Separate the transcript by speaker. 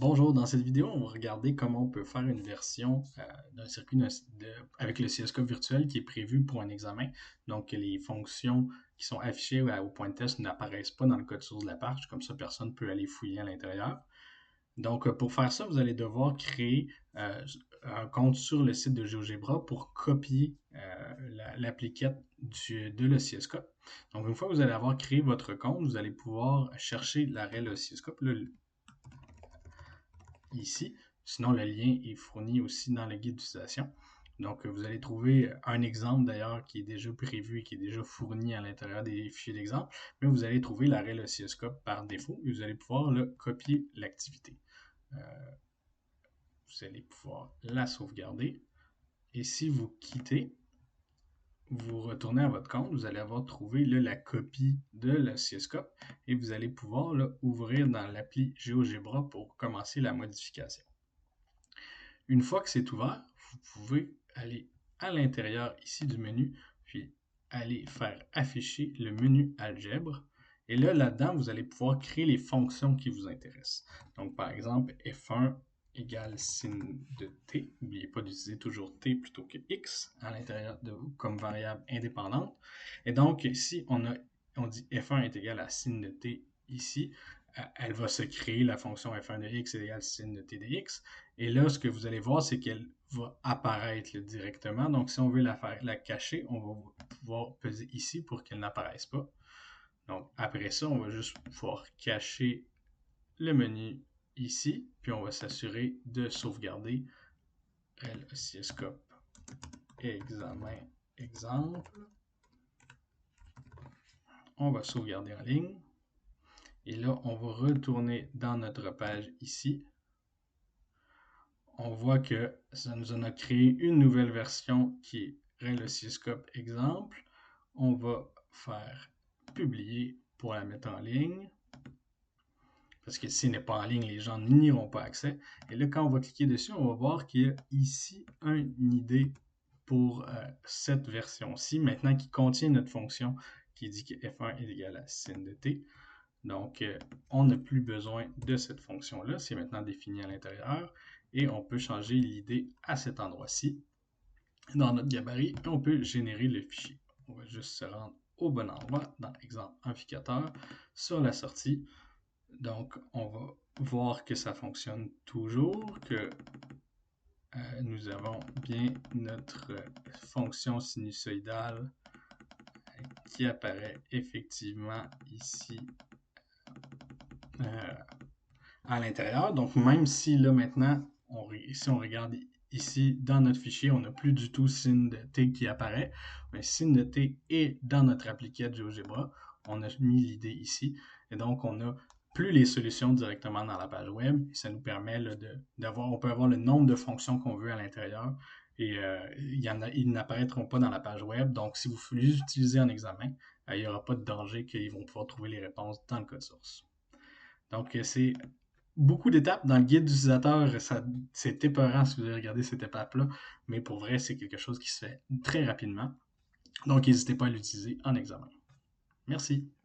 Speaker 1: Bonjour, dans cette vidéo, on va regarder comment on peut faire une version d'un circuit avec le oscilloscope virtuel qui est prévu pour un examen. Donc, les fonctions qui sont affichées au point de test n'apparaissent pas dans le code source de la page, comme ça personne ne peut aller fouiller à l'intérieur. Donc, pour faire ça, vous allez devoir créer un compte sur le site de GeoGebra pour copier l'appliquette de l'oscilloscope. Donc, une fois que vous allez avoir créé votre compte, vous allez pouvoir chercher l'arrêt de l'oscilloscope ici. Sinon, le lien est fourni aussi dans le guide d'utilisation. Donc, vous allez trouver un exemple d'ailleurs qui est déjà prévu et qui est déjà fourni à l'intérieur des fichiers d'exemple, mais vous allez trouver l'arrêt l'oscilloscope par défaut et vous allez pouvoir copier l'activité. Vous allez pouvoir la sauvegarder et si vous quittez, vous retournez à votre compte, vous allez avoir trouvé la copie de l'oscilloscope et vous allez pouvoir ouvrir dans l'appli GeoGebra pour commencer la modification. Une fois que c'est ouvert, vous pouvez aller à l'intérieur ici du menu, puis aller faire afficher le menu algèbre. Et là-dedans, vous allez pouvoir créer les fonctions qui vous intéressent. Donc, par exemple, F1 égale sin de t. N'oubliez pas d'utiliser toujours t plutôt que x à l'intérieur de vous comme variable indépendante. Et donc, si on dit F1 est égal à sin de t ici, elle va se créer la fonction f1 de x est égale sin de t de x. Et là, ce que vous allez voir, c'est qu'elle va apparaître directement. Donc, si on veut la cacher, on va pouvoir peser ici pour qu'elle n'apparaisse pas. Donc, après ça, on va juste pouvoir cacher le menu ici, puis on va s'assurer de sauvegarder l'oscilloscope examen exemple. On va sauvegarder en ligne. Et là, on va retourner dans notre page ici. On voit que ça nous en a créé une nouvelle version qui est l'oscilloscope exemple. On va faire publier pour la mettre en ligne. Parce que s'il n'est pas en ligne, les gens n'y auront pas accès. Et là, quand on va cliquer dessus, on va voir qu'il y a ici une idée pour cette version-ci, maintenant qui contient notre fonction qui dit que f1 est égal à sin de t. Donc, on n'a plus besoin de cette fonction-là. C'est maintenant défini à l'intérieur. Et on peut changer l'idée à cet endroit-ci dans notre gabarit. Et on peut générer le fichier. On va juste se rendre au bon endroit dans exemple amplificateur sur la sortie. Donc, on va voir que ça fonctionne toujours, que nous avons bien notre fonction sinusoïdale qui apparaît effectivement ici à l'intérieur. Donc, même si là maintenant, si on regarde ici dans notre fichier, on n'a plus du tout sin de t qui apparaît, mais sin de t est dans notre appliquette GeoGebra. On a mis l'idée ici et donc on a plus les solutions directement dans la page web. Et ça nous permet on peut avoir le nombre de fonctions qu'on veut à l'intérieur et ils n'apparaîtront pas dans la page web. Donc, si vous les utilisez en examen, il n'y aura pas de danger qu'ils vont pouvoir trouver les réponses dans le code source. Donc, c'est beaucoup d'étapes dans le guide d'utilisateur. C'est épeurant si vous avez regardé cette étape-là, mais pour vrai, c'est quelque chose qui se fait très rapidement. Donc, n'hésitez pas à l'utiliser en examen. Merci.